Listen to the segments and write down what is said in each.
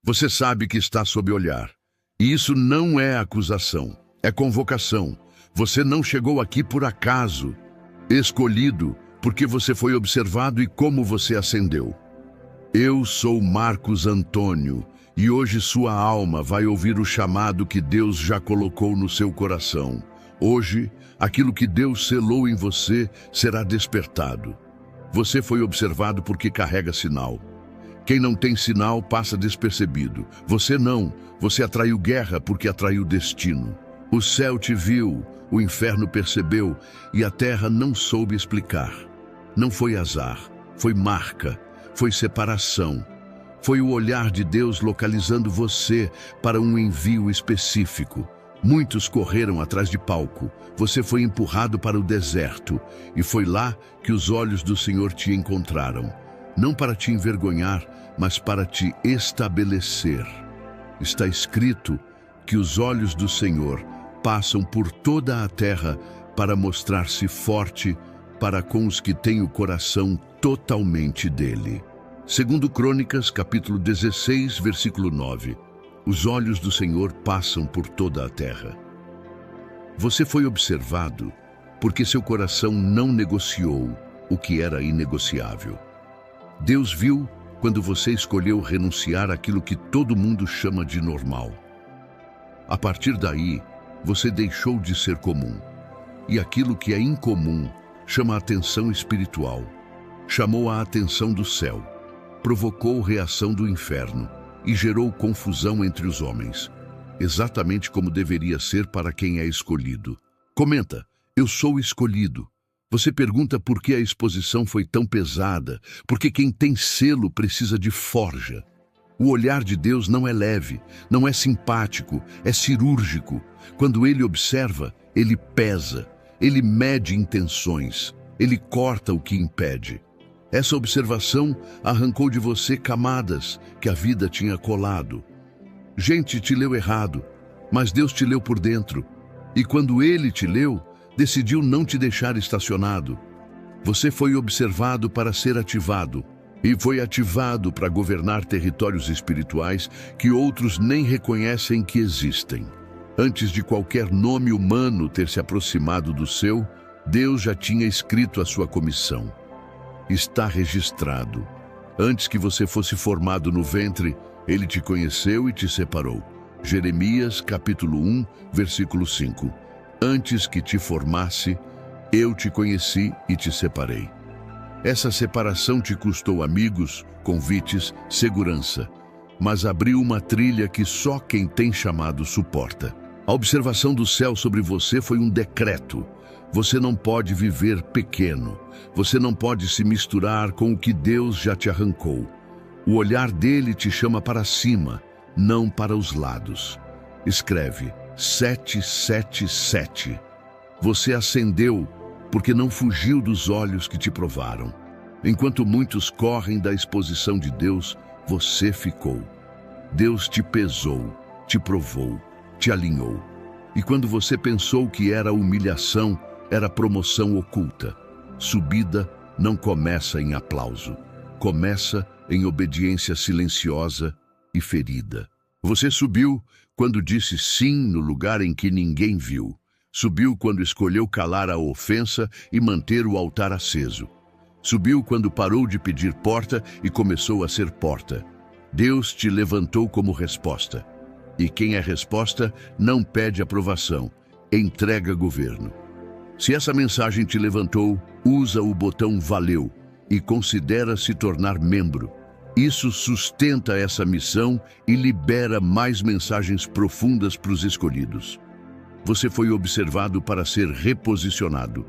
Você sabe que está sob olhar. E isso não é acusação, é convocação. Você não chegou aqui por acaso. Escolhido porque você foi observado e como você ascendeu. Eu sou Marcos Antônio e hoje sua alma vai ouvir o chamado que Deus já colocou no seu coração. Hoje, aquilo que Deus selou em você será despertado. Você foi observado porque carrega sinal. Quem não tem sinal passa despercebido. Você não. Você atraiu guerra porque atraiu destino. O céu te viu, o inferno percebeu e a terra não soube explicar. Não foi azar, foi marca, foi separação. Foi o olhar de Deus localizando você para um envio específico. Muitos correram atrás de palco. Você foi empurrado para o deserto e foi lá que os olhos do Senhor te encontraram. Não para te envergonhar, mas para te estabelecer. Está escrito que os olhos do Senhor passam por toda a terra para mostrar-se forte para com os que têm o coração totalmente dele. Segundo Crônicas, capítulo 16, versículo 9. Os olhos do Senhor passam por toda a terra. Você foi observado porque seu coração não negociou o que era inegociável. Deus viu quando você escolheu renunciar àquilo que todo mundo chama de normal. A partir daí, você deixou de ser comum. E aquilo que é incomum chama a atenção espiritual, chamou a atenção do céu, provocou reação do inferno e gerou confusão entre os homens, exatamente como deveria ser para quem é escolhido. Comenta, eu sou escolhido. Você pergunta por que a exposição foi tão pesada, porque quem tem selo precisa de forja. O olhar de Deus não é leve, não é simpático, é cirúrgico. Quando Ele observa, Ele pesa, Ele mede intenções, Ele corta o que impede. Essa observação arrancou de você camadas que a vida tinha colado. Gente te leu errado, mas Deus te leu por dentro. E quando Ele te leu, decidiu não te deixar estacionado. Você foi observado para ser ativado. E foi ativado para governar territórios espirituais que outros nem reconhecem que existem. Antes de qualquer nome humano ter se aproximado do seu, Deus já tinha escrito a sua comissão. Está registrado. Antes que você fosse formado no ventre, Ele te conheceu e te separou. Jeremias, capítulo 1, versículo 5. Antes que te formasse, eu te conheci e te separei. Essa separação te custou amigos, convites, segurança, mas abriu uma trilha que só quem tem chamado suporta. A observação do céu sobre você foi um decreto. Você não pode viver pequeno. Você não pode se misturar com o que Deus já te arrancou. O olhar dele te chama para cima, não para os lados. Escreve 777. Você ascendeu porque não fugiu dos olhos que te provaram. Enquanto muitos correm da exposição de Deus, você ficou. Deus te pesou, te provou, te alinhou. E quando você pensou que era humilhação, era promoção oculta. Subida não começa em aplauso. Começa em obediência silenciosa e ferida. Você subiu quando disse sim no lugar em que ninguém viu. Subiu quando escolheu calar a ofensa e manter o altar aceso. Subiu quando parou de pedir porta e começou a ser porta. Deus te levantou como resposta. E quem é resposta não pede aprovação, entrega governo. Se essa mensagem te levantou, usa o botão valeu e considera se tornar membro. Isso sustenta essa missão e libera mais mensagens profundas para os escolhidos. Você foi observado para ser reposicionado.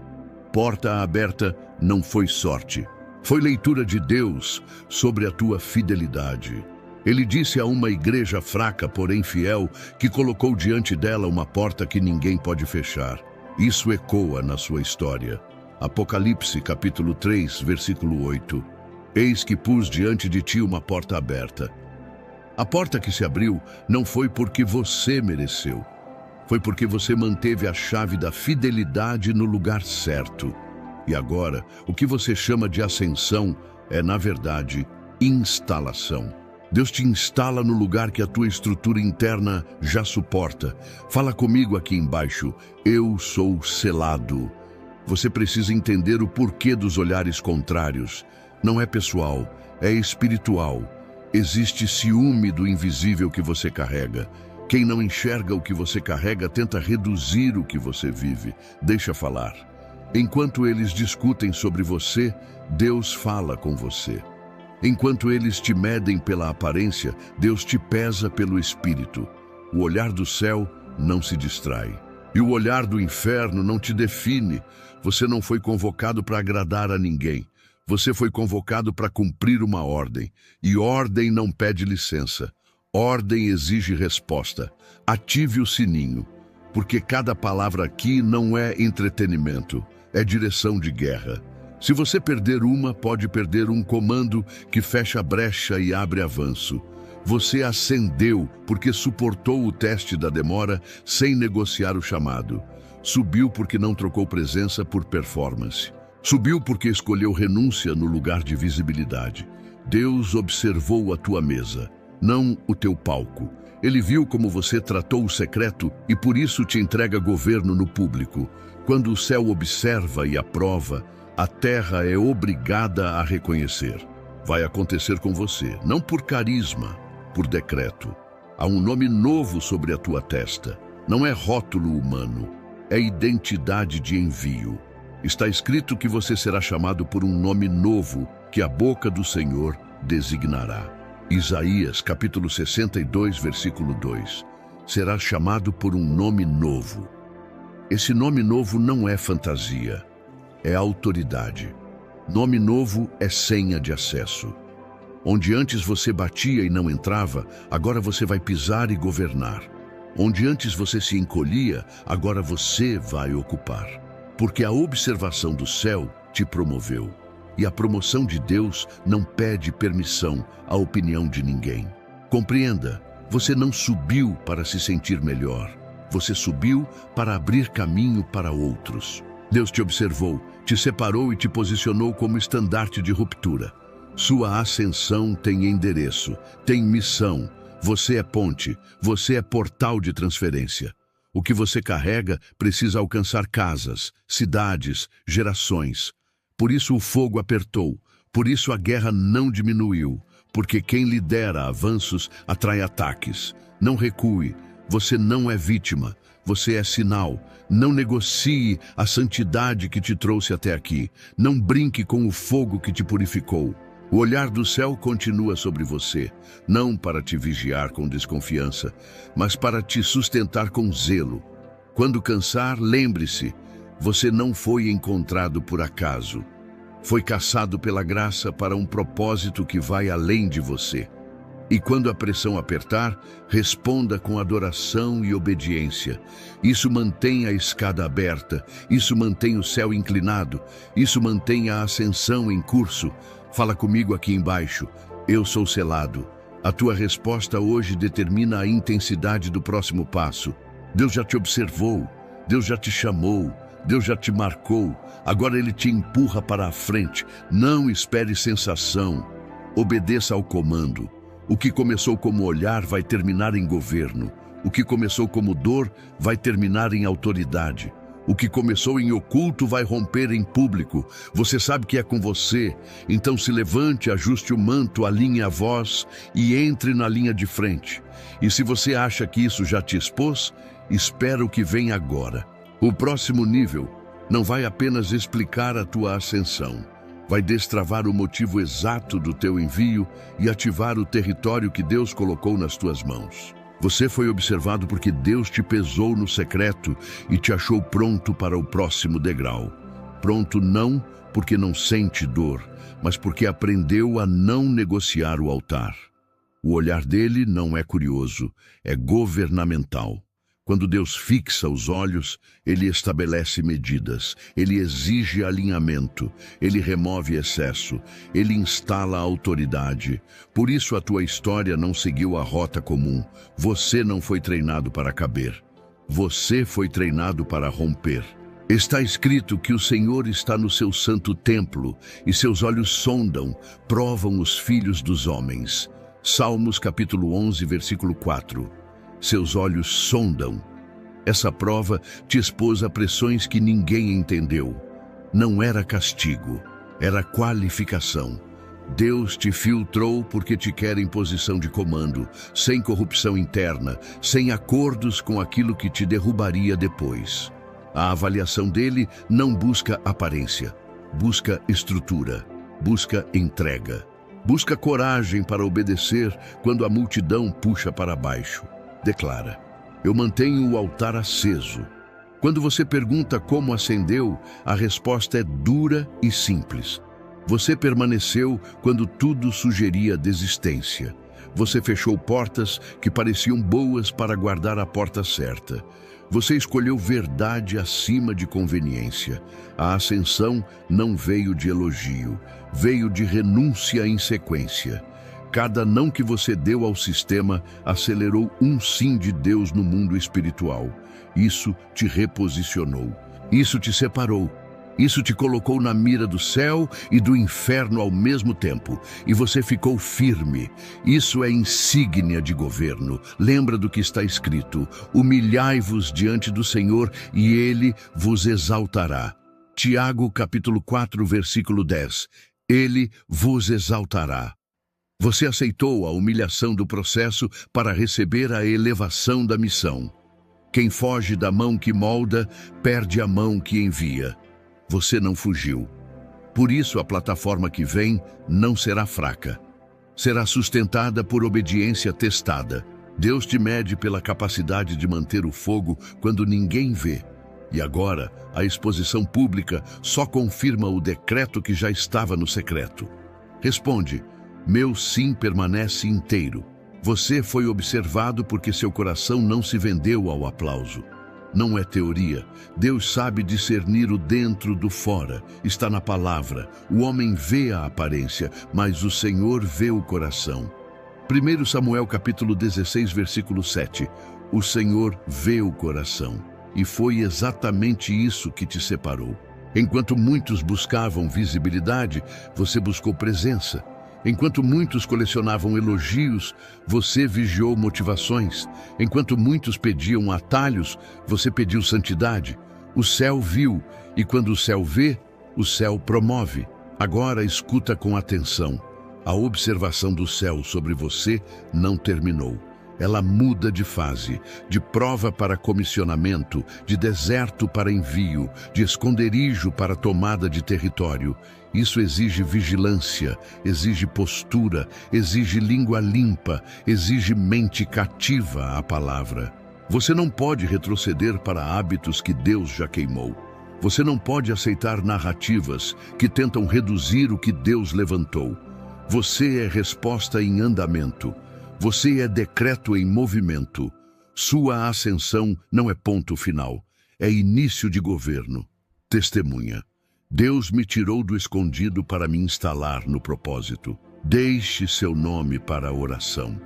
Porta aberta não foi sorte. Foi leitura de Deus sobre a tua fidelidade. Ele disse a uma igreja fraca, porém fiel, que colocou diante dela uma porta que ninguém pode fechar. Isso ecoa na sua história. Apocalipse, capítulo 3, versículo 8. Eis que pus diante de ti uma porta aberta. A porta que se abriu não foi porque você mereceu. Foi porque você manteve a chave da fidelidade no lugar certo. E agora, o que você chama de ascensão é, na verdade, instalação. Deus te instala no lugar que a tua estrutura interna já suporta. Fala comigo aqui embaixo. Eu sou selado. Você precisa entender o porquê dos olhares contrários. Não é pessoal, é espiritual. Existe ciúme do invisível que você carrega. Quem não enxerga o que você carrega tenta reduzir o que você vive. Deixa falar. Enquanto eles discutem sobre você, Deus fala com você. Enquanto eles te medem pela aparência, Deus te pesa pelo espírito. O olhar do céu não se distrai. E o olhar do inferno não te define. Você não foi convocado para agradar a ninguém. Você foi convocado para cumprir uma ordem. E ordem não pede licença. Ordem exige resposta. Ative o sininho, porque cada palavra aqui não é entretenimento, é direção de guerra. Se você perder uma, pode perder um comando que fecha a brecha e abre avanço. Você ascendeu porque suportou o teste da demora sem negociar o chamado. Subiu porque não trocou presença por performance. Subiu porque escolheu renúncia no lugar de visibilidade. Deus observou a tua mesa, não o teu palco. Ele viu como você tratou o secreto e por isso te entrega governo no público. Quando o céu observa e aprova, a terra é obrigada a reconhecer. Vai acontecer com você, não por carisma, por decreto. Há um nome novo sobre a tua testa. Não é rótulo humano, é identidade de envio. Está escrito que você será chamado por um nome novo que a boca do Senhor designará. Isaías, capítulo 62, versículo 2. Será chamado por um nome novo. Esse nome novo não é fantasia. É autoridade. Nome novo é senha de acesso. Onde antes você batia e não entrava, agora você vai pisar e governar. Onde antes você se encolhia, agora você vai ocupar. Porque a observação do céu te promoveu. E a promoção de Deus não pede permissão à opinião de ninguém. Compreenda, você não subiu para se sentir melhor. Você subiu para abrir caminho para outros. Deus te observou, te separou e te posicionou como estandarte de ruptura. Sua ascensão tem endereço, tem missão. Você é ponte, você é portal de transferência. O que você carrega precisa alcançar casas, cidades, gerações. Por isso o fogo apertou, por isso a guerra não diminuiu, porque quem lidera avanços atrai ataques. Não recue, você não é vítima, você é sinal. Não negocie a santidade que te trouxe até aqui. Não brinque com o fogo que te purificou. O olhar do céu continua sobre você, não para te vigiar com desconfiança, mas para te sustentar com zelo. Quando cansar, lembre-se, você não foi encontrado por acaso. Foi caçado pela graça para um propósito que vai além de você. E quando a pressão apertar, responda com adoração e obediência. Isso mantém a escada aberta, isso mantém o céu inclinado, isso mantém a ascensão em curso. Fala comigo aqui embaixo. Eu sou selado. A tua resposta hoje determina a intensidade do próximo passo. Deus já te observou, Deus já te chamou, Deus já te marcou. Agora Ele te empurra para a frente. Não espere sensação. Obedeça ao comando. O que começou como olhar vai terminar em governo. O que começou como dor vai terminar em autoridade. O que começou em oculto vai romper em público. Você sabe que é com você. Então se levante, ajuste o manto, alinhe a voz e entre na linha de frente. E se você acha que isso já te expôs, espera o que vem agora. O próximo nível não vai apenas explicar a tua ascensão. Vai destravar o motivo exato do teu envio e ativar o território que Deus colocou nas tuas mãos. Você foi observado porque Deus te pesou no secreto e te achou pronto para o próximo degrau. Pronto não porque não sente dor, mas porque aprendeu a não negociar o altar. O olhar dele não é curioso, é governamental. Quando Deus fixa os olhos, Ele estabelece medidas, Ele exige alinhamento, Ele remove excesso, Ele instala autoridade. Por isso a tua história não seguiu a rota comum. Você não foi treinado para caber. Você foi treinado para romper. Está escrito que o Senhor está no seu santo templo e seus olhos sondam, provam os filhos dos homens. Salmos capítulo 11, versículo 4. Seus olhos sondam. Essa prova te expôs a pressões que ninguém entendeu. Não era castigo, era qualificação. Deus te filtrou porque te quer em posição de comando, sem corrupção interna, sem acordos com aquilo que te derrubaria depois. A avaliação dele não busca aparência, busca estrutura, busca entrega. Busca coragem para obedecer quando a multidão puxa para baixo. Declara: eu mantenho o altar aceso. Quando você pergunta como acendeu, a resposta é dura e simples. Você permaneceu quando tudo sugeria desistência. Você fechou portas que pareciam boas para guardar a porta certa. Você escolheu verdade acima de conveniência. A ascensão não veio de elogio, veio de renúncia em sequência. Cada não que você deu ao sistema acelerou um sim de Deus no mundo espiritual. Isso te reposicionou. Isso te separou. Isso te colocou na mira do céu e do inferno ao mesmo tempo. E você ficou firme. Isso é insígnia de governo. Lembra do que está escrito: humilhai-vos diante do Senhor e Ele vos exaltará. Tiago capítulo 4, versículo 10. Ele vos exaltará. Você aceitou a humilhação do processo para receber a elevação da missão. Quem foge da mão que molda, perde a mão que envia. Você não fugiu. Por isso a plataforma que vem não será fraca. Será sustentada por obediência testada. Deus te mede pela capacidade de manter o fogo quando ninguém vê. E agora, a exposição pública só confirma o decreto que já estava no secreto. Responde: meu sim permanece inteiro. Você foi observado porque seu coração não se vendeu ao aplauso. Não é teoria. Deus sabe discernir o dentro do fora. Está na palavra. O homem vê a aparência, mas o Senhor vê o coração. 1 Samuel capítulo 16, versículo 7. O Senhor vê o coração. E foi exatamente isso que te separou. Enquanto muitos buscavam visibilidade, você buscou presença. Enquanto muitos colecionavam elogios, você vigiou motivações. Enquanto muitos pediam atalhos, você pediu santidade. O céu viu, e quando o céu vê, o céu promove. Agora escuta com atenção. A observação do céu sobre você não terminou. Ela muda de fase, de prova para comissionamento, de deserto para envio, de esconderijo para tomada de território. Isso exige vigilância, exige postura, exige língua limpa, exige mente cativa à palavra. Você não pode retroceder para hábitos que Deus já queimou. Você não pode aceitar narrativas que tentam reduzir o que Deus levantou. Você é resposta em andamento. Você é decreto em movimento. Sua ascensão não é ponto final, é início de governo. Testemunha: Deus me tirou do escondido para me instalar no propósito. Deixe seu nome para a oração.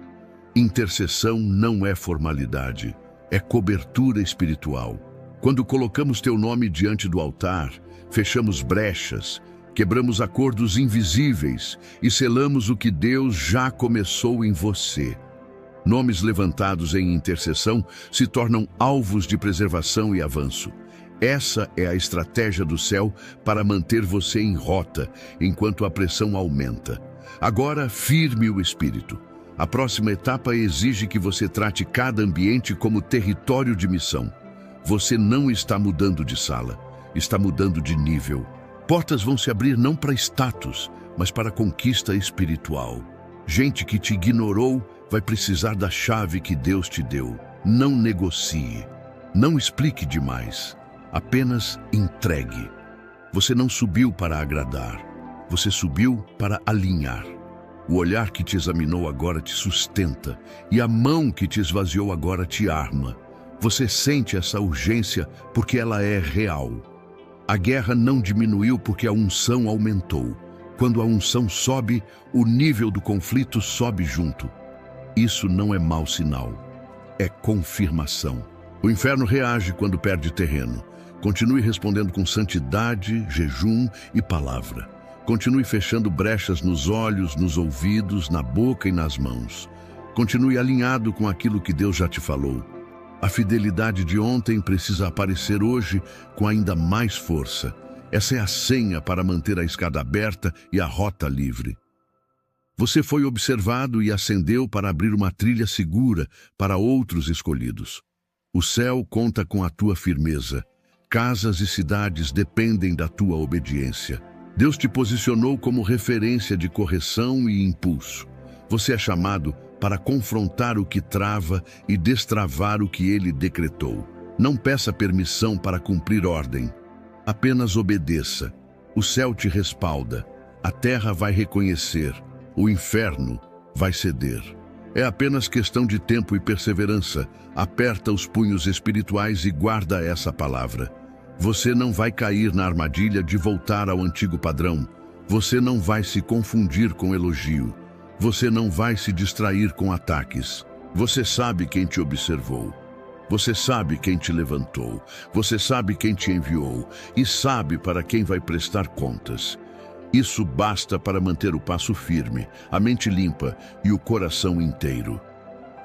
Intercessão não é formalidade, é cobertura espiritual. Quando colocamos teu nome diante do altar, fechamos brechas, quebramos acordos invisíveis e selamos o que Deus já começou em você. Nomes levantados em intercessão se tornam alvos de preservação e avanço. Essa é a estratégia do céu para manter você em rota, enquanto a pressão aumenta. Agora, firme o espírito. A próxima etapa exige que você trate cada ambiente como território de missão. Você não está mudando de sala, está mudando de nível. Portas vão se abrir não para status, mas para conquista espiritual. Gente que te ignorou vai precisar da chave que Deus te deu. Não negocie. Não explique demais. Apenas entregue. Você não subiu para agradar. Você subiu para alinhar. O olhar que te examinou agora te sustenta, e a mão que te esvaziou agora te arma. Você sente essa urgência porque ela é real. A guerra não diminuiu porque a unção aumentou. Quando a unção sobe, o nível do conflito sobe junto. Isso não é mau sinal, é confirmação. O inferno reage quando perde terreno. Continue respondendo com santidade, jejum e palavra. Continue fechando brechas nos olhos, nos ouvidos, na boca e nas mãos. Continue alinhado com aquilo que Deus já te falou. A fidelidade de ontem precisa aparecer hoje com ainda mais força. Essa é a senha para manter a escada aberta e a rota livre. Você foi observado e ascendeu para abrir uma trilha segura para outros escolhidos. O céu conta com a tua firmeza. Casas e cidades dependem da tua obediência. Deus te posicionou como referência de correção e impulso. Você é chamado para confrontar o que trava e destravar o que ele decretou. Não peça permissão para cumprir ordem. Apenas obedeça. O céu te respalda. A terra vai reconhecer. O inferno vai ceder. É apenas questão de tempo e perseverança. Aperta os punhos espirituais e guarda essa palavra. Você não vai cair na armadilha de voltar ao antigo padrão. Você não vai se confundir com elogio. Você não vai se distrair com ataques. Você sabe quem te observou. Você sabe quem te levantou. Você sabe quem te enviou. E sabe para quem vai prestar contas. Isso basta para manter o passo firme, a mente limpa e o coração inteiro.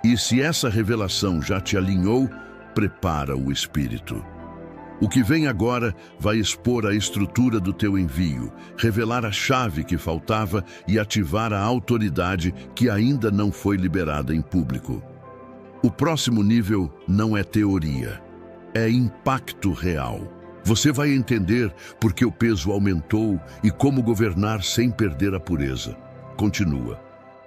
E se essa revelação já te alinhou, prepara o espírito. O que vem agora vai expor a estrutura do teu envio, revelar a chave que faltava e ativar a autoridade que ainda não foi liberada em público. O próximo nível não é teoria, é impacto real. Você vai entender por que o peso aumentou e como governar sem perder a pureza. Continua.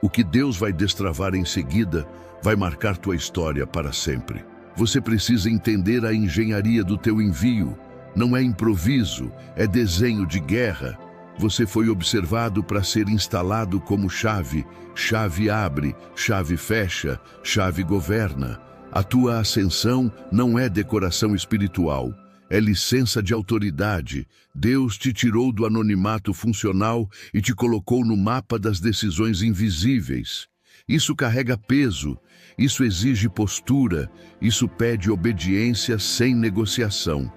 O que Deus vai destravar em seguida vai marcar tua história para sempre. Você precisa entender a engenharia do teu envio. Não é improviso, é desenho de guerra. Você foi observado para ser instalado como chave. Chave abre, chave fecha, chave governa. A tua ascensão não é decoração espiritual, é licença de autoridade. Deus te tirou do anonimato funcional e te colocou no mapa das decisões invisíveis. Isso carrega peso, isso exige postura, isso pede obediência sem negociação.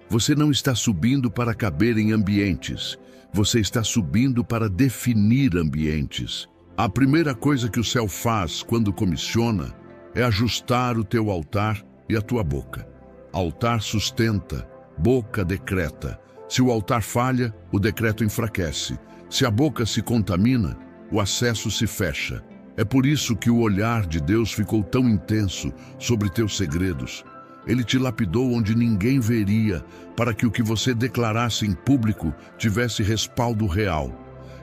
Você não está subindo para caber em ambientes, você está subindo para definir ambientes. A primeira coisa que o céu faz quando comissiona é ajustar o teu altar e a tua boca. Altar sustenta, boca decreta. Se o altar falha, o decreto enfraquece. Se a boca se contamina, o acesso se fecha. É por isso que o olhar de Deus ficou tão intenso sobre teus segredos. Ele te lapidou onde ninguém veria, para que o que você declarasse em público tivesse respaldo real.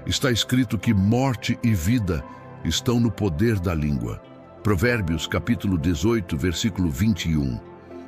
Está escrito que morte e vida estão no poder da língua. Provérbios capítulo 18, versículo 21.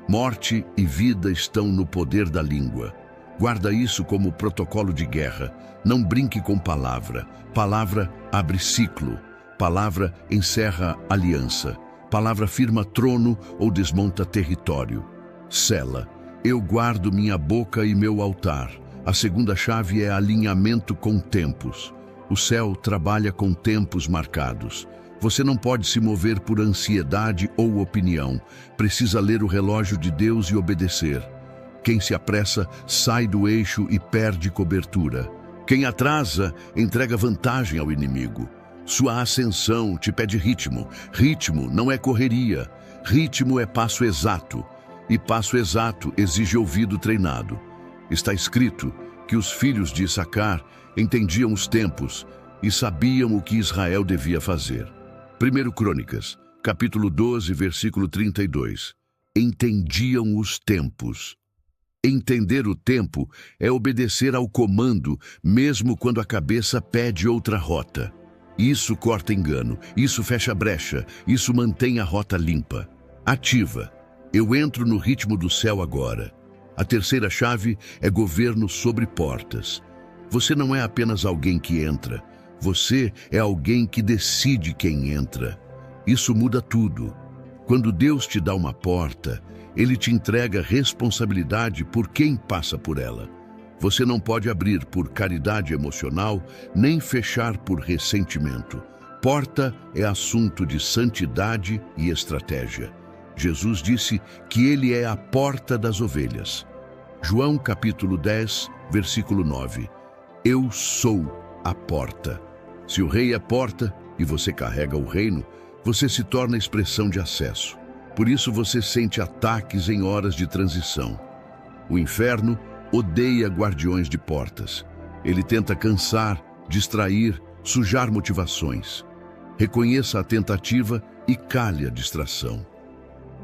Morte e vida estão no poder da língua. Guarda isso como protocolo de guerra. Não brinque com palavra. Palavra abre ciclo. Palavra encerra aliança. Palavra firma trono ou desmonta território. Sela. Eu guardo minha boca e meu altar. A segunda chave é alinhamento com tempos. O céu trabalha com tempos marcados. Você não pode se mover por ansiedade ou opinião. Precisa ler o relógio de Deus e obedecer. Quem se apressa sai do eixo e perde cobertura. Quem atrasa entrega vantagem ao inimigo. Sua ascensão te pede ritmo. Ritmo não é correria. Ritmo é passo exato. E passo exato exige ouvido treinado. Está escrito que os filhos de Issacar entendiam os tempos e sabiam o que Israel devia fazer. 1 Crônicas, capítulo 12, versículo 32. Entendiam os tempos. Entender o tempo é obedecer ao comando, mesmo quando a cabeça pede outra rota. Isso corta engano, isso fecha brecha, isso mantém a rota limpa. Ativa. Eu entro no ritmo do céu agora. A terceira chave é governo sobre portas. Você não é apenas alguém que entra. Você é alguém que decide quem entra. Isso muda tudo. Quando Deus te dá uma porta, Ele te entrega responsabilidade por quem passa por ela. Você não pode abrir por caridade emocional, nem fechar por ressentimento. Porta é assunto de santidade e estratégia. Jesus disse que Ele é a porta das ovelhas. João capítulo 10, versículo 9. Eu sou a porta. Se o rei é porta e você carrega o reino, você se torna expressão de acesso. Por isso você sente ataques em horas de transição. O inferno odeia guardiões de portas. Ele tenta cansar, distrair, sujar motivações. Reconheça a tentativa e cale a distração.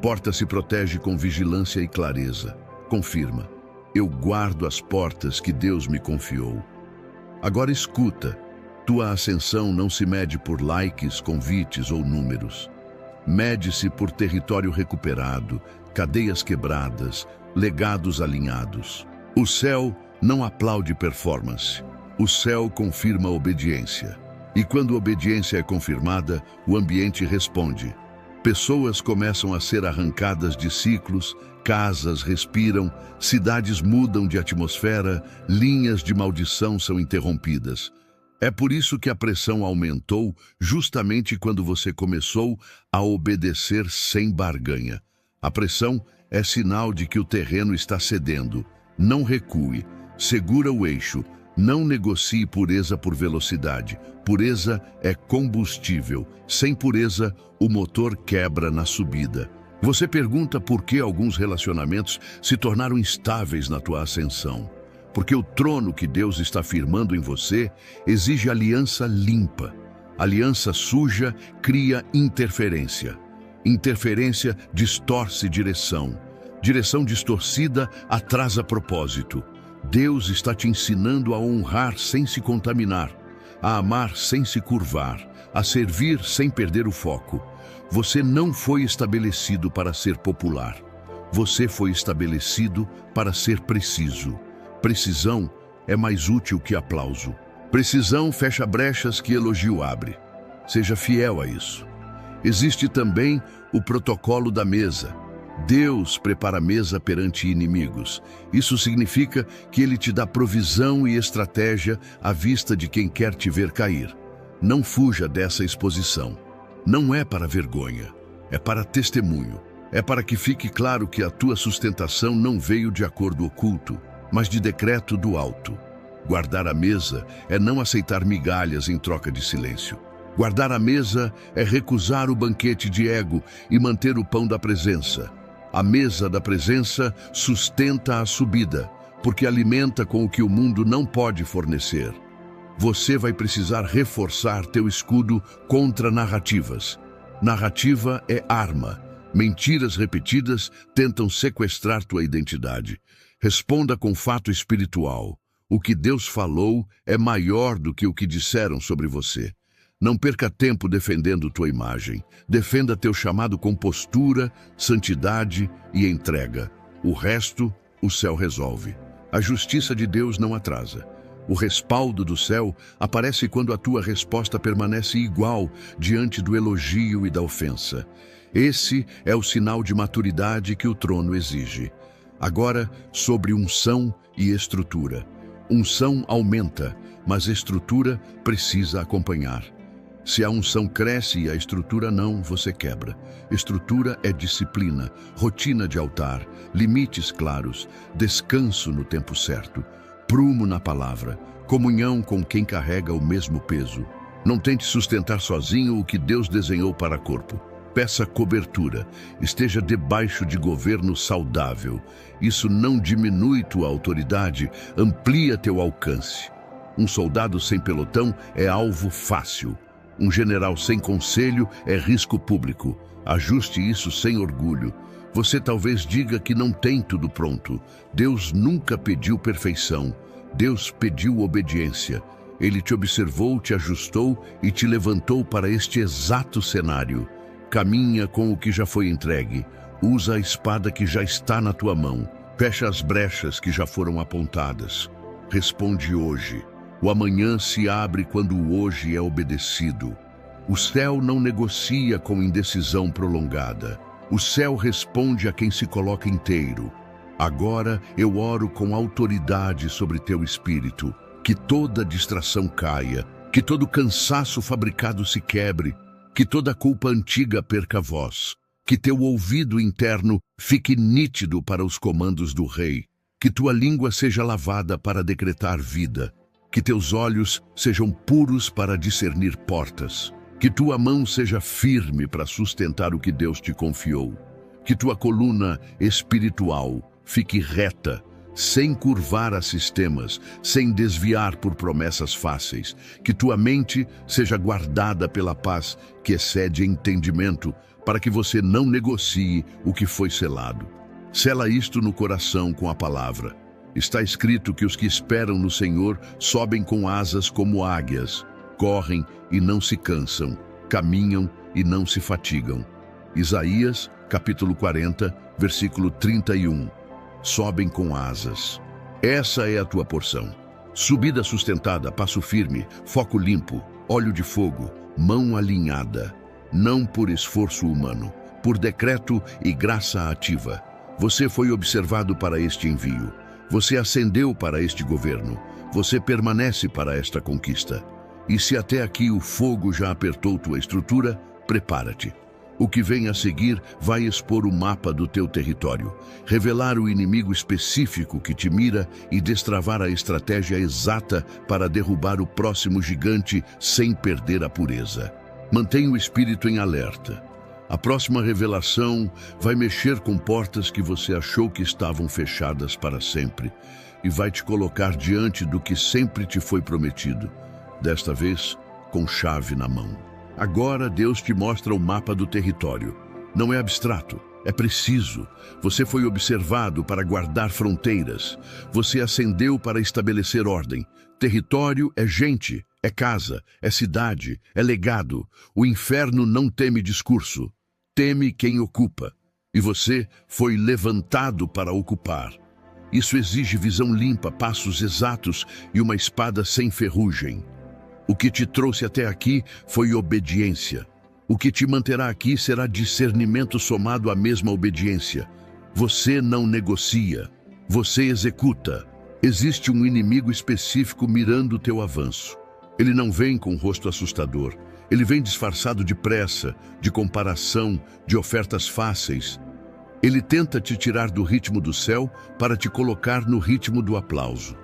Porta se protege com vigilância e clareza. Confirma: eu guardo as portas que Deus me confiou. Agora escuta: tua ascensão não se mede por likes, convites ou números. Mede-se por território recuperado, cadeias quebradas, legados alinhados. O céu não aplaude performance. O céu confirma obediência. E quando a obediência é confirmada, o ambiente responde. Pessoas começam a ser arrancadas de ciclos, casas respiram, cidades mudam de atmosfera, linhas de maldição são interrompidas. É por isso que a pressão aumentou justamente quando você começou a obedecer sem barganha. A pressão é sinal de que o terreno está cedendo. Não recue, segura o eixo, não negocie pureza por velocidade. Pureza é combustível. Sem pureza, o motor quebra na subida. Você pergunta por que alguns relacionamentos se tornaram instáveis na tua ascensão. Porque o trono que Deus está firmando em você exige aliança limpa. Aliança suja cria interferência. Interferência distorce direção. Direção distorcida atrasa propósito. Deus está te ensinando a honrar sem se contaminar, a amar sem se curvar, a servir sem perder o foco. Você não foi estabelecido para ser popular. Você foi estabelecido para ser preciso. Precisão é mais útil que aplauso. Precisão fecha brechas que elogio abre. Seja fiel a isso. Existe também o protocolo da mesa. Deus prepara a mesa perante inimigos. Isso significa que Ele te dá provisão e estratégia à vista de quem quer te ver cair. Não fuja dessa exposição. Não é para vergonha, é para testemunho. É para que fique claro que a tua sustentação não veio de acordo oculto, mas de decreto do alto. Guardar a mesa é não aceitar migalhas em troca de silêncio. Guardar a mesa é recusar o banquete de ego e manter o pão da presença. A mesa da presença sustenta a subida, porque alimenta com o que o mundo não pode fornecer. Você vai precisar reforçar teu escudo contra narrativas. Narrativa é arma. Mentiras repetidas tentam sequestrar tua identidade. Responda com fato espiritual. O que Deus falou é maior do que o que disseram sobre você. Não perca tempo defendendo tua imagem. Defenda teu chamado com postura, santidade e entrega. O resto, o céu resolve. A justiça de Deus não atrasa. O respaldo do céu aparece quando a tua resposta permanece igual diante do elogio e da ofensa. Esse é o sinal de maturidade que o trono exige. Agora, sobre unção e estrutura. Unção aumenta, mas estrutura precisa acompanhar. Se a unção cresce e a estrutura não, você quebra. Estrutura é disciplina, rotina de altar, limites claros, descanso no tempo certo, prumo na palavra, comunhão com quem carrega o mesmo peso. Não tente sustentar sozinho o que Deus desenhou para corpo. Peça cobertura, esteja debaixo de governo saudável. Isso não diminui tua autoridade, amplia teu alcance. Um soldado sem pelotão é alvo fácil. Um general sem conselho é risco público. Ajuste isso sem orgulho. Você talvez diga que não tem tudo pronto. Deus nunca pediu perfeição. Deus pediu obediência. Ele te observou, te ajustou e te levantou para este exato cenário. Caminha com o que já foi entregue. Usa a espada que já está na tua mão. Fecha as brechas que já foram apontadas. Responde hoje. O amanhã se abre quando o hoje é obedecido. O céu não negocia com indecisão prolongada. O céu responde a quem se coloca inteiro. Agora eu oro com autoridade sobre teu espírito. Que toda distração caia. Que todo cansaço fabricado se quebre. Que toda culpa antiga perca voz. Que teu ouvido interno fique nítido para os comandos do Rei. Que tua língua seja lavada para decretar vida. Que teus olhos sejam puros para discernir portas. Que tua mão seja firme para sustentar o que Deus te confiou. Que tua coluna espiritual fique reta, sem curvar a sistemas, sem desviar por promessas fáceis. Que tua mente seja guardada pela paz que excede entendimento, para que você não negocie o que foi selado. Sela isto no coração com a palavra. Está escrito que os que esperam no Senhor sobem com asas como águias, correm e não se cansam, caminham e não se fatigam. Isaías, capítulo 40, versículo 31. Sobem com asas. Essa é a tua porção. Subida sustentada, passo firme, foco limpo, óleo de fogo, mão alinhada. Não por esforço humano, por decreto e graça ativa. Você foi observado para este envio. Você ascendeu para este governo. Você permanece para esta conquista. E se até aqui o fogo já apertou tua estrutura, prepara-te. O que vem a seguir vai expor o mapa do teu território, revelar o inimigo específico que te mira e destravar a estratégia exata para derrubar o próximo gigante sem perder a pureza. Mantenha o espírito em alerta. A próxima revelação vai mexer com portas que você achou que estavam fechadas para sempre e vai te colocar diante do que sempre te foi prometido, desta vez com chave na mão. Agora Deus te mostra o mapa do território. Não é abstrato, é preciso. Você foi observado para guardar fronteiras. Você ascendeu para estabelecer ordem. Território é gente, é casa, é cidade, é legado. O inferno não teme discurso, teme quem ocupa. E você foi levantado para ocupar. Isso exige visão limpa, passos exatos e uma espada sem ferrugem. O que te trouxe até aqui foi obediência. O que te manterá aqui será discernimento somado à mesma obediência. Você não negocia, você executa. Existe um inimigo específico mirando o teu avanço. Ele não vem com um rosto assustador. Ele vem disfarçado de pressa, de comparação, de ofertas fáceis. Ele tenta te tirar do ritmo do céu para te colocar no ritmo do aplauso.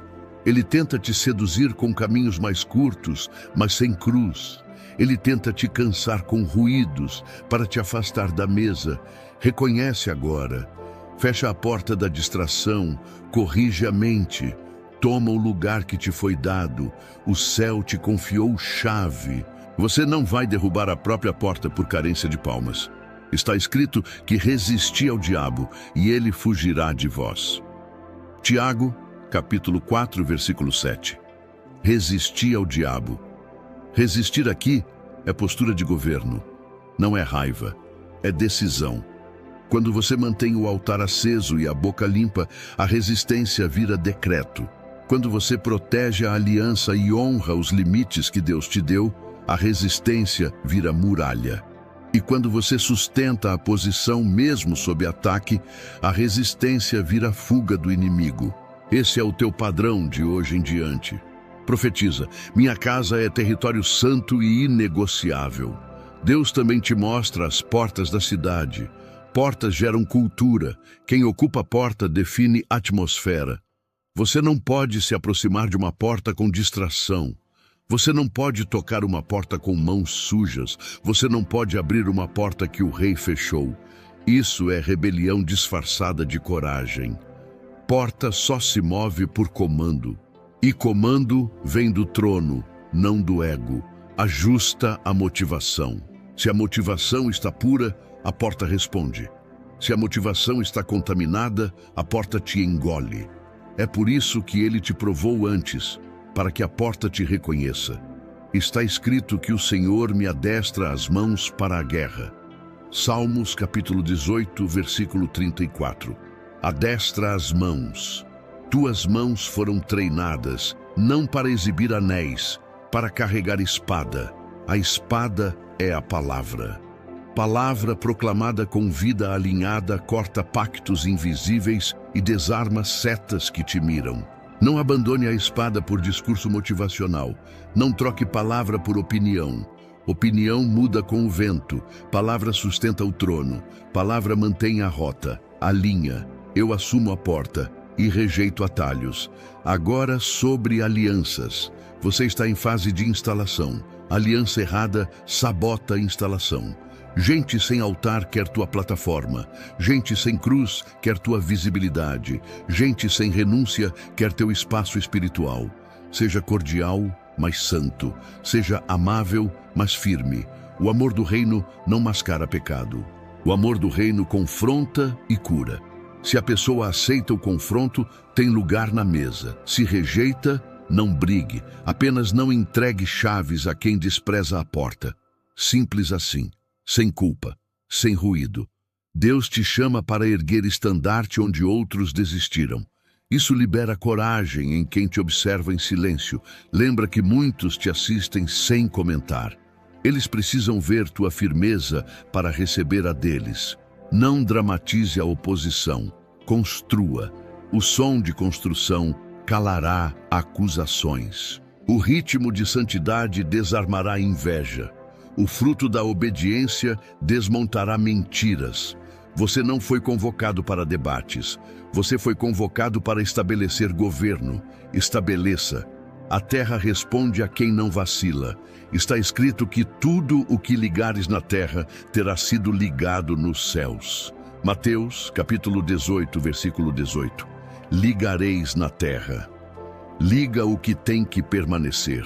Ele tenta te seduzir com caminhos mais curtos, mas sem cruz. Ele tenta te cansar com ruídos para te afastar da mesa. Reconhece agora. Fecha a porta da distração, corrige a mente. Toma o lugar que te foi dado. O céu te confiou chave. Você não vai derrubar a própria porta por carência de palmas. Está escrito que resisti ao diabo e ele fugirá de vós. Tiago, capítulo 4, versículo 7. Resistir ao diabo. Resistir aqui é postura de governo. Não é raiva, é decisão. Quando você mantém o altar aceso e a boca limpa, a resistência vira decreto. Quando você protege a aliança e honra os limites que Deus te deu, a resistência vira muralha. E quando você sustenta a posição mesmo sob ataque, a resistência vira fuga do inimigo. Esse é o teu padrão de hoje em diante. Profetiza: minha casa é território santo e inegociável. Deus também te mostra as portas da cidade. Portas geram cultura. Quem ocupa a porta define atmosfera. Você não pode se aproximar de uma porta com distração. Você não pode tocar uma porta com mãos sujas. Você não pode abrir uma porta que o rei fechou. Isso é rebelião disfarçada de coragem. Porta só se move por comando. E comando vem do trono, não do ego. Ajusta a motivação. Se a motivação está pura, a porta responde. Se a motivação está contaminada, a porta te engole. É por isso que ele te provou antes, para que a porta te reconheça. Está escrito que o Senhor me adestra as mãos para a guerra. Salmos capítulo 18, versículo 34. Adestra as mãos. Tuas mãos foram treinadas, não para exibir anéis, para carregar espada. A espada é a palavra. Palavra proclamada com vida alinhada corta pactos invisíveis e desarma setas que te miram. Não abandone a espada por discurso motivacional. Não troque palavra por opinião. Opinião muda com o vento. Palavra sustenta o trono. Palavra mantém a rota, a linha. Eu assumo a porta. e rejeito atalhos. Agora, sobre alianças. Você está em fase de instalação. Aliança errada sabota a instalação. Gente sem altar quer tua plataforma. Gente sem cruz quer tua visibilidade. Gente sem renúncia quer teu espaço espiritual. Seja cordial, mas santo. Seja amável, mas firme. O amor do reino não mascara pecado. O amor do reino confronta e cura. Se a pessoa aceita o confronto, tem lugar na mesa. Se rejeita, não brigue. Apenas não entregue chaves a quem despreza a porta. Simples assim. Sem culpa, sem ruído. Deus te chama para erguer estandarte onde outros desistiram. Isso libera coragem em quem te observa em silêncio. Lembra que muitos te assistem sem comentar. Eles precisam ver tua firmeza para receber a deles. Não dramatize a oposição. Construa. O som de construção calará acusações. O ritmo de santidade desarmará inveja. O fruto da obediência desmontará mentiras. Você não foi convocado para debates. Você foi convocado para estabelecer governo. Estabeleça. A terra responde a quem não vacila. Está escrito que tudo o que ligares na terra terá sido ligado nos céus. Mateus, capítulo 18, versículo 18. Ligareis na terra. Liga o que tem que permanecer.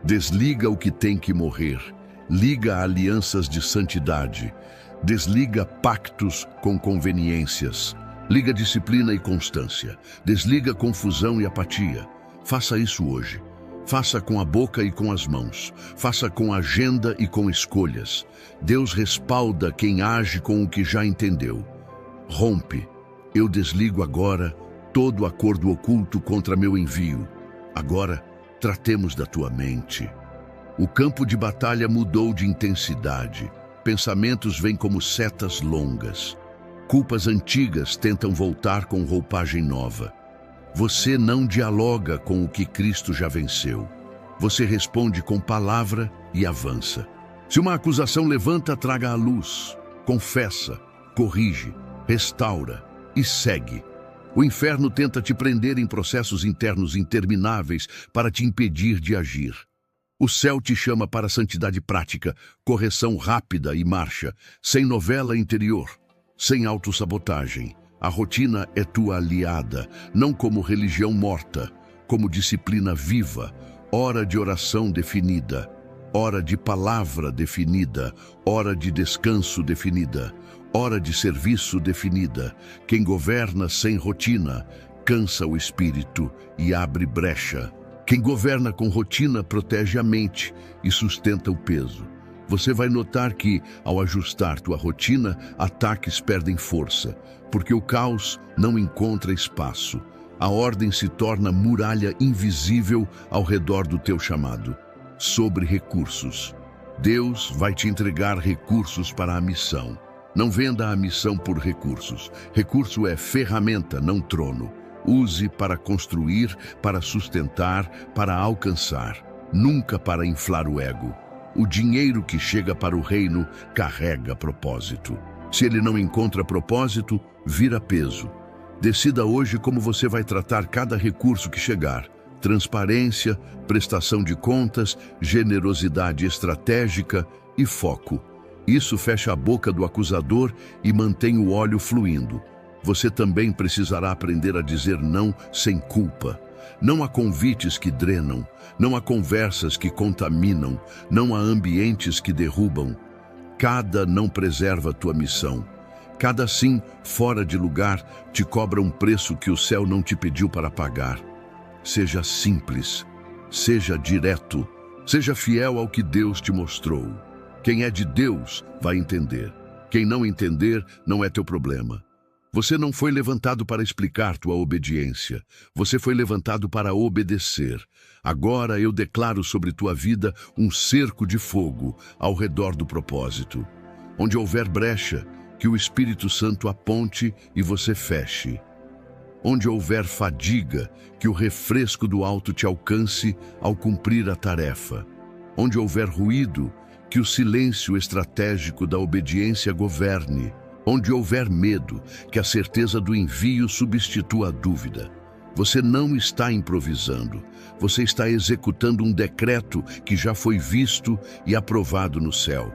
Desliga o que tem que morrer. Liga alianças de santidade. Desliga pactos com conveniências. Liga disciplina e constância. Desliga confusão e apatia. Faça isso hoje. Faça com a boca e com as mãos. Faça com agenda e com escolhas. Deus respalda quem age com o que já entendeu. Rompe. Eu desligo agora todo acordo oculto contra meu envio. Agora, tratemos da tua mente. O campo de batalha mudou de intensidade. Pensamentos vêm como setas longas. Culpas antigas tentam voltar com roupagem nova. Você não dialoga com o que Cristo já venceu. Você responde com palavra e avança. Se uma acusação levanta, traga à luz. Confessa, corrige, restaura e segue. O inferno tenta te prender em processos internos intermináveis para te impedir de agir. O céu te chama para santidade prática, correção rápida e marcha, sem novela interior, sem autossabotagem. A rotina é tua aliada, não como religião morta, como disciplina viva, hora de oração definida, hora de palavra definida, hora de descanso definida, hora de serviço definida. Quem governa sem rotina, cansa o espírito e abre brecha. Quem governa com rotina protege a mente e sustenta o peso. Você vai notar que, ao ajustar tua rotina, ataques perdem força, porque o caos não encontra espaço. A ordem se torna muralha invisível ao redor do teu chamado. Sobre recursos. Deus vai te entregar recursos para a missão. Não venda a missão por recursos. Recurso é ferramenta, não trono. Use para construir, para sustentar, para alcançar, nunca para inflar o ego. O dinheiro que chega para o reino carrega propósito. Se ele não encontra propósito, vira peso. Decida hoje como você vai tratar cada recurso que chegar. Transparência, prestação de contas, generosidade estratégica e foco. Isso fecha a boca do acusador e mantém o óleo fluindo. Você também precisará aprender a dizer não sem culpa. Não há convites que drenam, não há conversas que contaminam, não há ambientes que derrubam. Cada não preserva tua missão. Cada sim fora de lugar te cobra um preço que o céu não te pediu para pagar. Seja simples, seja direto, seja fiel ao que Deus te mostrou. Quem é de Deus vai entender. Quem não entender não é teu problema. Você não foi levantado para explicar tua obediência. Você foi levantado para obedecer. Agora eu declaro sobre tua vida um cerco de fogo ao redor do propósito. Onde houver brecha, que o Espírito Santo aponte e você feche. Onde houver fadiga, que o refresco do alto te alcance ao cumprir a tarefa. Onde houver ruído, que o silêncio estratégico da obediência governe. Onde houver medo, que a certeza do envio substitua a dúvida. Você não está improvisando, você está executando um decreto que já foi visto e aprovado no céu.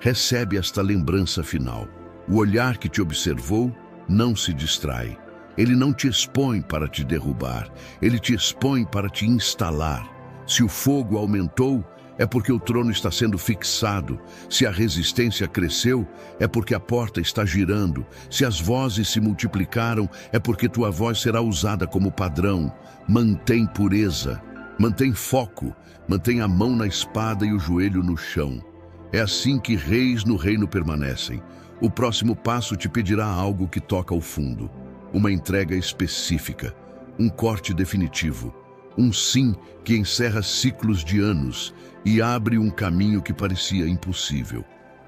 Recebe esta lembrança final. O olhar que te observou não se distrai. Ele não te expõe para te derrubar, ele te expõe para te instalar. Se o fogo aumentou, é porque o trono está sendo fixado. Se a resistência cresceu, é porque a porta está girando. Se as vozes se multiplicaram, é porque tua voz será usada como padrão. Mantém pureza, mantém foco, mantém a mão na espada e o joelho no chão. É assim que reis no reino permanecem. O próximo passo te pedirá algo que toca o fundo. Uma entrega específica, um corte definitivo, um sim que encerra ciclos de anos e abre um caminho que parecia impossível.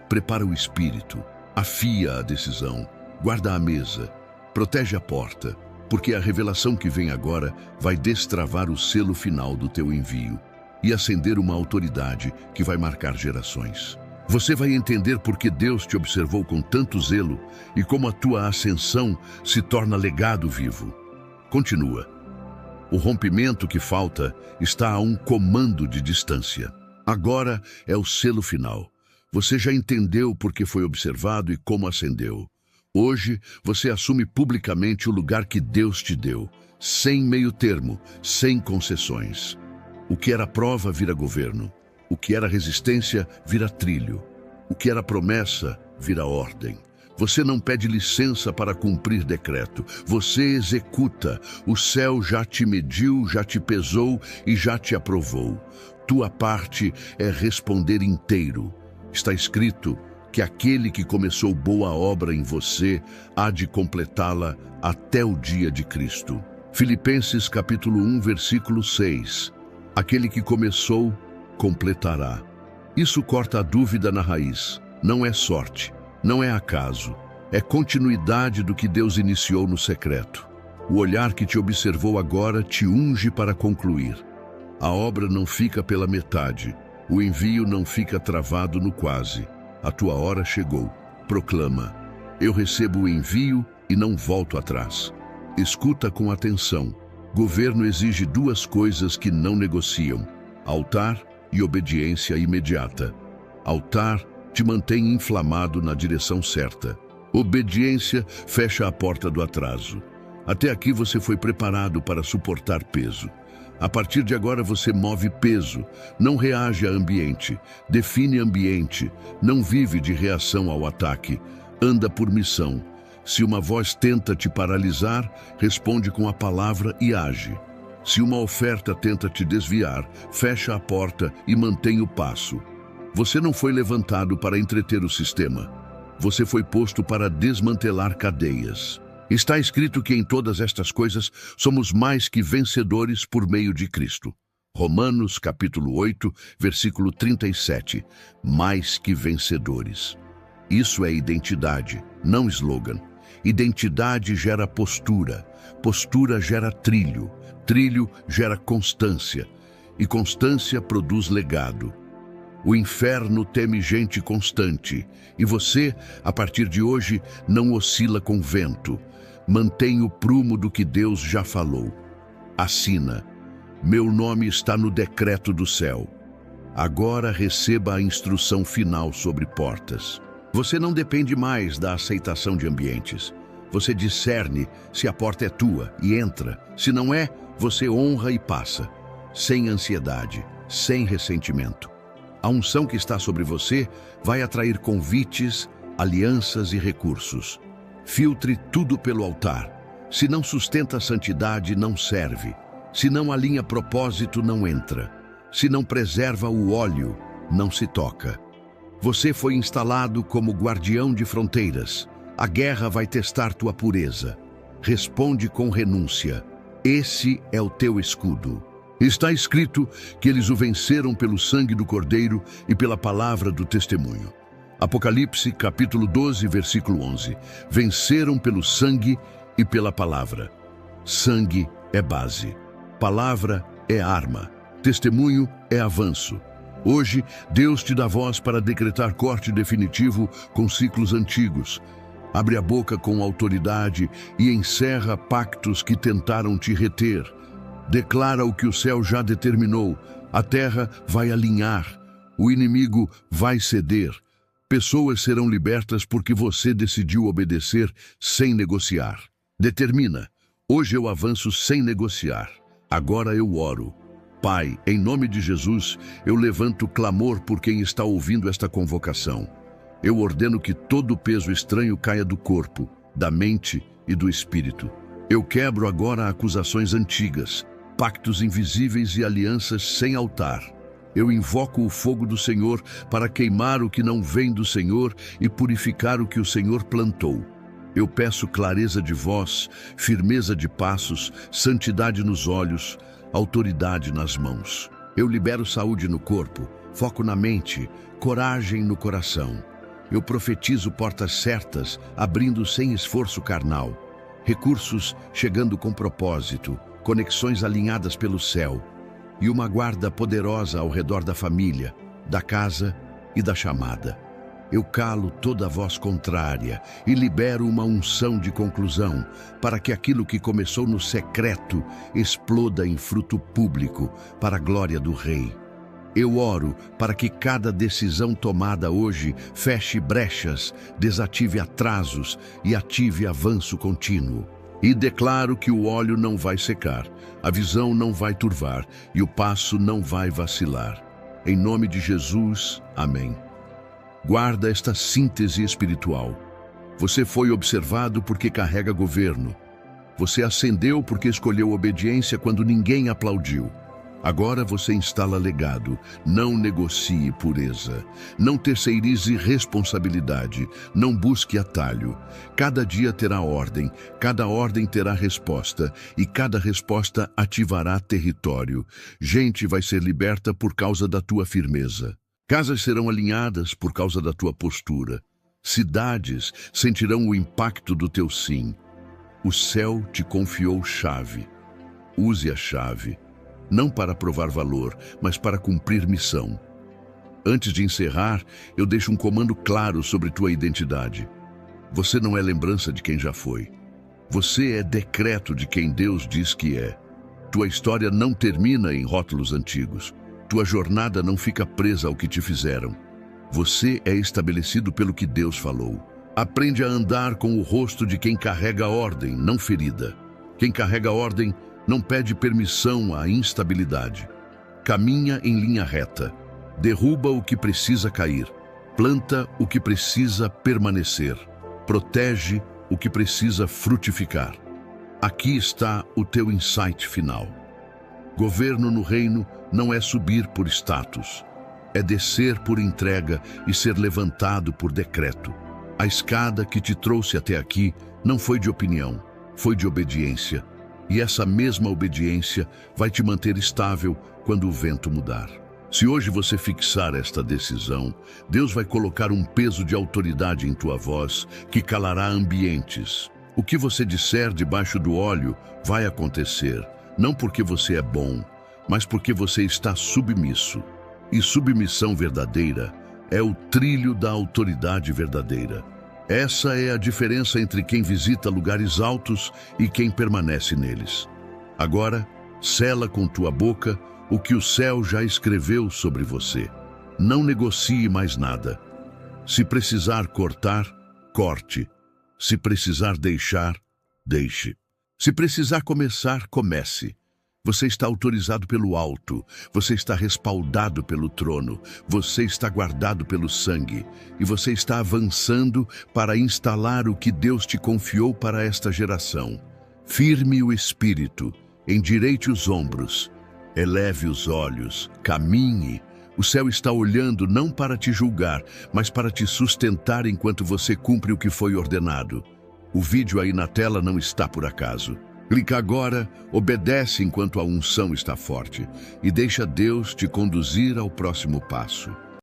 Prepara o espírito, afia a decisão, guarda a mesa, protege a porta, porque a revelação que vem agora vai destravar o selo final do teu envio e acender uma autoridade que vai marcar gerações. Você vai entender por que Deus te observou com tanto zelo e como a tua ascensão se torna legado vivo. Continua. O rompimento que falta está a um comando de distância. Agora é o selo final. Você já entendeu por que foi observado e como ascendeu. Hoje, você assume publicamente o lugar que Deus te deu, sem meio termo, sem concessões. O que era prova vira governo. O que era resistência vira trilho. O que era promessa vira ordem. Você não pede licença para cumprir decreto. Você executa. O céu já te mediu, já te pesou e já te aprovou. Tua parte é responder inteiro. Está escrito que aquele que começou boa obra em você há de completá-la até o dia de Cristo. Filipenses capítulo 1, versículo 6. Aquele que começou, completará. Isso corta a dúvida na raiz. Não é sorte, não é acaso. É continuidade do que Deus iniciou no secreto. O olhar que te observou agora te unge para concluir. A obra não fica pela metade. O envio não fica travado no quase. A tua hora chegou. Proclama: eu recebo o envio e não volto atrás. Escuta com atenção. Governo exige duas coisas que não negociam: altar e obediência imediata. Altar te mantém inflamado na direção certa. Obediência fecha a porta do atraso. Até aqui você foi preparado para suportar peso. A partir de agora você move peso, não reage a ambiente, define ambiente, não vive de reação ao ataque, anda por missão. Se uma voz tenta te paralisar, responde com a palavra e age. Se uma oferta tenta te desviar, fecha a porta e mantém o passo. Você não foi levantado para entreter o sistema. Você foi posto para desmantelar cadeias. Está escrito que em todas estas coisas somos mais que vencedores por meio de Cristo. Romanos capítulo 8, versículo 37. Mais que vencedores. Isso é identidade, não slogan. Identidade gera postura, postura gera trilho, trilho gera constância, e constância produz legado. O inferno teme gente constante, e você, a partir de hoje, não oscila com vento. Mantém o prumo do que Deus já falou. Assina: meu nome está no decreto do céu. Agora receba a instrução final sobre portas. Você não depende mais da aceitação de ambientes. Você discerne se a porta é tua e entra. Se não é, você honra e passa. Sem ansiedade, sem ressentimento. A unção que está sobre você vai atrair convites, alianças e recursos. Filtre tudo pelo altar. Se não sustenta a santidade, não serve. Se não alinha propósito, não entra. Se não preserva o óleo, não se toca. Você foi instalado como guardião de fronteiras. A guerra vai testar tua pureza. Responde com renúncia. Esse é o teu escudo. Está escrito que eles o venceram pelo sangue do Cordeiro e pela palavra do testemunho. Apocalipse, capítulo 12, versículo 11. Venceram pelo sangue e pela palavra. Sangue é base. Palavra é arma. Testemunho é avanço. Hoje, Deus te dá voz para decretar corte definitivo com ciclos antigos. Abre a boca com autoridade e encerra pactos que tentaram te reter. Declara o que o céu já determinou. A terra vai alinhar. O inimigo vai ceder. Pessoas serão libertas porque você decidiu obedecer sem negociar. Determina. Hoje eu avanço sem negociar. Agora eu oro. Pai, em nome de Jesus, eu levanto clamor por quem está ouvindo esta convocação. Eu ordeno que todo peso estranho caia do corpo, da mente e do espírito. Eu quebro agora acusações antigas, pactos invisíveis e alianças sem altar. Eu invoco o fogo do Senhor para queimar o que não vem do Senhor e purificar o que o Senhor plantou. Eu peço clareza de voz, firmeza de passos, santidade nos olhos, autoridade nas mãos. Eu libero saúde no corpo, foco na mente, coragem no coração. Eu profetizo portas certas, abrindo sem esforço carnal. Recursos chegando com propósito, conexões alinhadas pelo céu. E uma guarda poderosa ao redor da família, da casa e da chamada. Eu calo toda a voz contrária e libero uma unção de conclusão para que aquilo que começou no secreto exploda em fruto público para a glória do Rei. Eu oro para que cada decisão tomada hoje feche brechas, desative atrasos e ative avanço contínuo. E declaro que o óleo não vai secar, a visão não vai turvar e o passo não vai vacilar. Em nome de Jesus, amém. Guarda esta síntese espiritual. Você foi observado porque carrega governo. Você ascendeu porque escolheu obediência quando ninguém aplaudiu. Agora você instala legado. Não negocie pureza. Não terceirize responsabilidade. Não busque atalho. Cada dia terá ordem, cada ordem terá resposta e cada resposta ativará território. Gente vai ser liberta por causa da tua firmeza. Casas serão alinhadas por causa da tua postura. Cidades sentirão o impacto do teu sim. O céu te confiou chave. Use a chave. Não para provar valor, mas para cumprir missão. Antes de encerrar, eu deixo um comando claro sobre tua identidade. Você não é lembrança de quem já foi. Você é decreto de quem Deus diz que é. Tua história não termina em rótulos antigos. Tua jornada não fica presa ao que te fizeram. Você é estabelecido pelo que Deus falou. Aprende a andar com o rosto de quem carrega ordem, não ferida. Quem carrega ordem não pede permissão à instabilidade. Caminha em linha reta. Derruba o que precisa cair. Planta o que precisa permanecer. Protege o que precisa frutificar. Aqui está o teu insight final. Governo no reino não é subir por status. É descer por entrega e ser levantado por decreto. A escada que te trouxe até aqui não foi de opinião, foi de obediência. E essa mesma obediência vai te manter estável quando o vento mudar. Se hoje você fixar esta decisão, Deus vai colocar um peso de autoridade em tua voz que calará ambientes. O que você disser debaixo do óleo vai acontecer, não porque você é bom, mas porque você está submisso. E submissão verdadeira é o trilho da autoridade verdadeira. Essa é a diferença entre quem visita lugares altos e quem permanece neles. Agora, sela com tua boca o que o céu já escreveu sobre você. Não negocie mais nada. Se precisar cortar, corte. Se precisar deixar, deixe. Se precisar começar, comece. Você está autorizado pelo alto, você está respaldado pelo trono, você está guardado pelo sangue e você está avançando para instalar o que Deus te confiou para esta geração. Firme o espírito, endireite os ombros, eleve os olhos, caminhe. O céu está olhando não para te julgar, mas para te sustentar enquanto você cumpre o que foi ordenado. O vídeo aí na tela não está por acaso. Clica agora, obedece enquanto a unção está forte e deixa Deus te conduzir ao próximo passo.